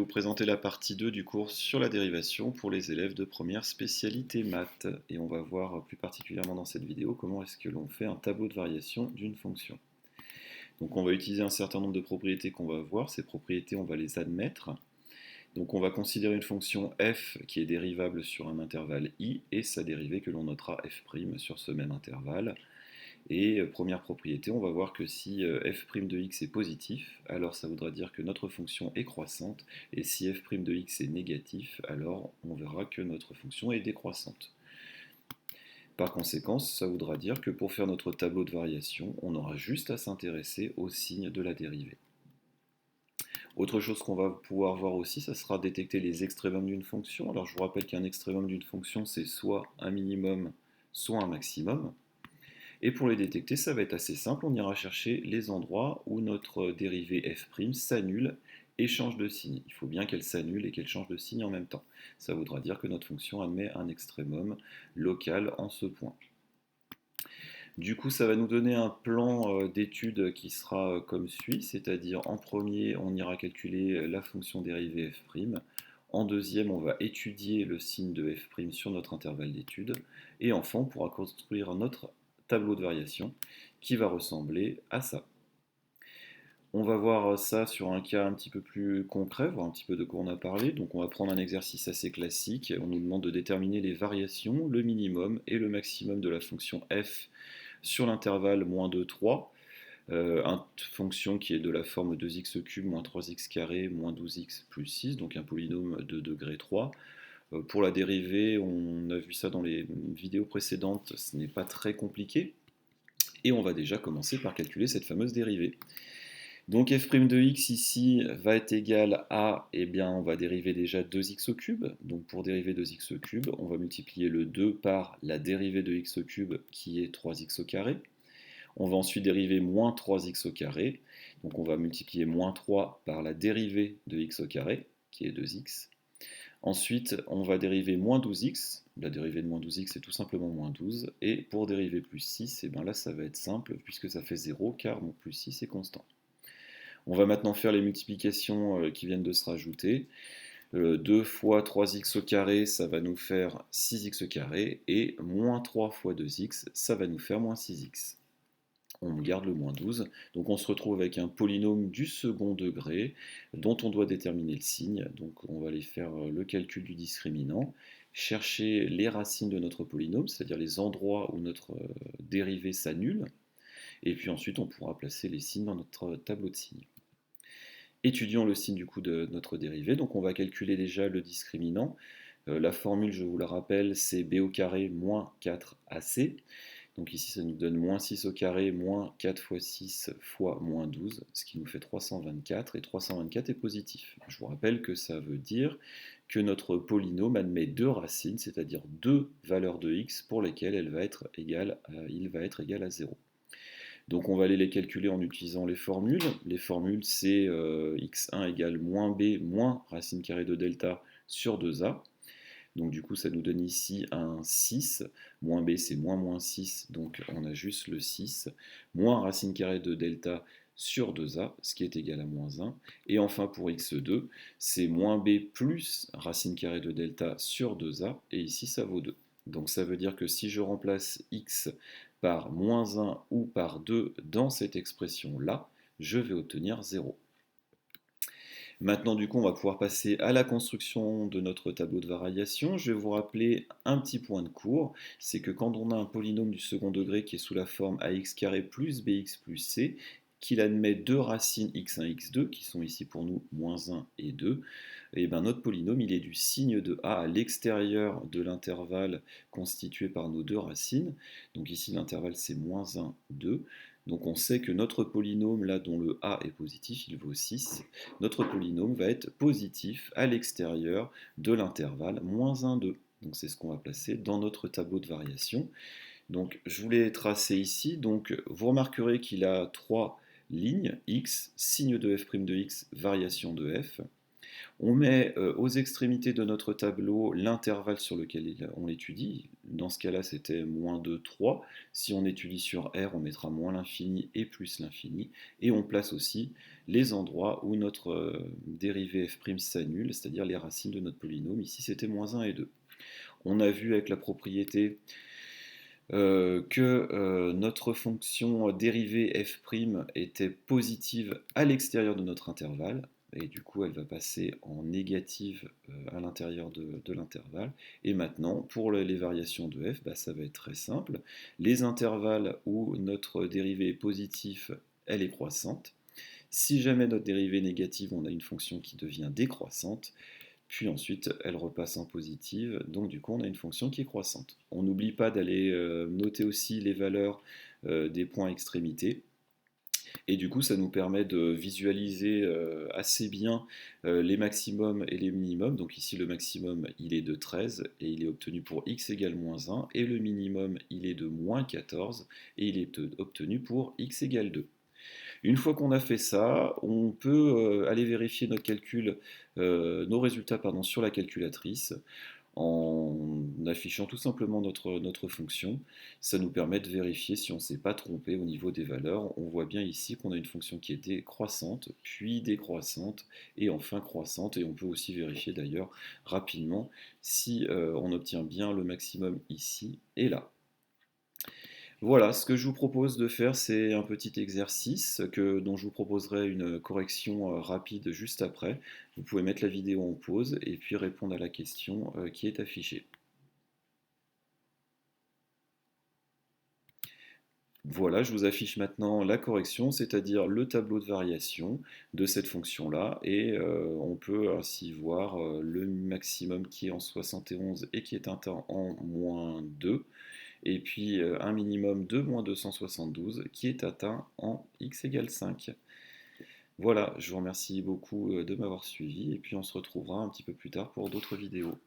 vous présenter la partie 2 du cours sur la dérivation pour les élèves de première spécialité maths. Et on va voir plus particulièrement dans cette vidéo comment est-ce que l'on fait un tableau de variation d'une fonction. Donc on va utiliser un certain nombre de propriétés qu'on va voir. Ces propriétés, on va les admettre. Donc on va considérer une fonction f qui est dérivable sur un intervalle i et sa dérivée que l'on notera f' sur ce même intervalle. Et première propriété, on va voir que si f' de x est positif, alors ça voudra dire que notre fonction est croissante, et si f' de x est négatif, alors on verra que notre fonction est décroissante. Par conséquent, ça voudra dire que pour faire notre tableau de variation, on aura juste à s'intéresser au signe de la dérivée. Autre chose qu'on va pouvoir voir aussi, ça sera détecter les extrémums d'une fonction. Alors je vous rappelle qu'un extrémum d'une fonction, c'est soit un minimum, soit un maximum. Et pour les détecter, ça va être assez simple, on ira chercher les endroits où notre dérivée f' s'annule et change de signe. Il faut bien qu'elle s'annule et qu'elle change de signe en même temps. Ça voudra dire que notre fonction admet un extrémum local en ce point. Du coup, ça va nous donner un plan d'étude qui sera comme suit, c'est-à-dire en premier, on ira calculer la fonction dérivée f'. En deuxième, on va étudier le signe de f' sur notre intervalle d'étude. Et enfin, on pourra construire notre tableau de variation qui va ressembler à ça. On va voir ça sur un cas un petit peu plus concret, voir un petit peu de quoi on a parlé. Donc on va prendre un exercice assez classique. On nous demande de déterminer les variations, le minimum et le maximum de la fonction f sur l'intervalle moins 2, 3. Une fonction qui est de la forme 2x³ moins 3x², moins 12x plus 6, donc un polynôme de degré 3. Pour la dérivée, on a vu ça dans les vidéos précédentes, ce n'est pas très compliqué. Et on va déjà commencer par calculer cette fameuse dérivée. Donc f' de x ici va être égal à, eh bien on va dériver déjà 2x³. Donc pour dériver 2x³, on va multiplier le 2 par la dérivée de x³ qui est 3x². On va ensuite dériver moins 3x². Donc on va multiplier moins 3 par la dérivée de x² qui est 2x. Ensuite, on va dériver moins 12x. La dérivée de moins 12x, c'est tout simplement moins 12. Et pour dériver plus 6, et bien là, ça va être simple, puisque ça fait 0, car mon plus 6 est constant. On va maintenant faire les multiplications qui viennent de se rajouter. 2 fois 3x², ça va nous faire 6x². Et moins 3 fois 2x, ça va nous faire moins 6x. On garde le moins 12, donc on se retrouve avec un polynôme du second degré dont on doit déterminer le signe. Donc on va aller faire le calcul du discriminant, chercher les racines de notre polynôme, c'est-à-dire les endroits où notre dérivée s'annule, et puis ensuite on pourra placer les signes dans notre tableau de signes. Étudions le signe du coup de notre dérivée, donc on va calculer déjà le discriminant. La formule, je vous la rappelle, c'est b au carré moins 4ac. Donc ici, ça nous donne moins 6 au carré, moins 4 fois 6 fois moins 12, ce qui nous fait 324, et 324 est positif. Je vous rappelle que ça veut dire que notre polynôme admet deux racines, c'est-à-dire deux valeurs de x pour lesquelles il va être égal à 0. Donc on va aller les calculer en utilisant les formules. Les formules, c'est x1 égale moins b moins racine carrée de delta sur 2a. Donc du coup, ça nous donne ici un 6, moins b c'est moins 6, donc on a juste le 6, moins racine carrée de delta sur 2a, ce qui est égal à moins 1. Et enfin pour x2, c'est moins b plus racine carrée de delta sur 2a, et ici ça vaut 2. Donc ça veut dire que si je remplace x par moins 1 ou par 2 dans cette expression-là, je vais obtenir 0. Maintenant, du coup, on va pouvoir passer à la construction de notre tableau de variation. Je vais vous rappeler un petit point de cours, c'est que quand on a un polynôme du second degré qui est sous la forme ax² plus bx plus c, qu'il admet deux racines x1, x2, qui sont ici pour nous moins 1 et 2, et bien notre polynôme il est du signe de a à l'extérieur de l'intervalle constitué par nos deux racines. Donc ici l'intervalle c'est moins 1, 2. Donc on sait que notre polynôme, là dont le a est positif, il vaut 6. Notre polynôme va être positif à l'extérieur de l'intervalle moins 1, 2. Donc c'est ce qu'on va placer dans notre tableau de variation. Donc je vous l'ai tracé ici. Donc vous remarquerez qu'il a trois lignes, x, signe de f' de x, variation de f. On met aux extrémités de notre tableau l'intervalle sur lequel on l'étudie. Dans ce cas-là, c'était moins 2, 3. Si on étudie sur R, on mettra moins l'infini et plus l'infini. Et on place aussi les endroits où notre dérivée f' s'annule, c'est-à-dire les racines de notre polynôme. Ici, c'était moins 1 et 2. On a vu avec la propriété que notre fonction dérivée f' était positive à l'extérieur de notre intervalle, et du coup elle va passer en négative à l'intérieur de l'intervalle. Et maintenant, pour les variations de f, ça va être très simple. Les intervalles où notre dérivée est positive, elle est croissante. Si jamais notre dérivée est négative, on a une fonction qui devient décroissante. Puis ensuite, elle repasse en positive, donc du coup, on a une fonction qui est croissante. On n'oublie pas d'aller noter aussi les valeurs des points extrémités. Et du coup, ça nous permet de visualiser assez bien les maximums et les minimums. Donc ici, le maximum, il est de 13 et il est obtenu pour x égale moins 1. Et le minimum, il est de moins 14 et il est obtenu pour x égale 2. Une fois qu'on a fait ça, on peut aller vérifier notre calcul, nos résultats sur la calculatrice en affichant tout simplement notre fonction. Ça nous permet de vérifier si on ne s'est pas trompé au niveau des valeurs. On voit bien ici qu'on a une fonction qui est décroissante, puis décroissante, et enfin croissante. Et on peut aussi vérifier d'ailleurs rapidement si on obtient bien le maximum ici et là. Voilà, ce que je vous propose de faire, c'est un petit exercice dont je vous proposerai une correction rapide juste après. Vous pouvez mettre la vidéo en pause et puis répondre à la question qui est affichée. Voilà, je vous affiche maintenant la correction, c'est-à-dire le tableau de variation de cette fonction-là, et on peut ainsi voir le maximum qui est en 71 et qui est atteint en moins 2, et puis un minimum de moins 272 qui est atteint en x égale 5. Voilà, je vous remercie beaucoup de m'avoir suivi, et puis on se retrouvera un petit peu plus tard pour d'autres vidéos.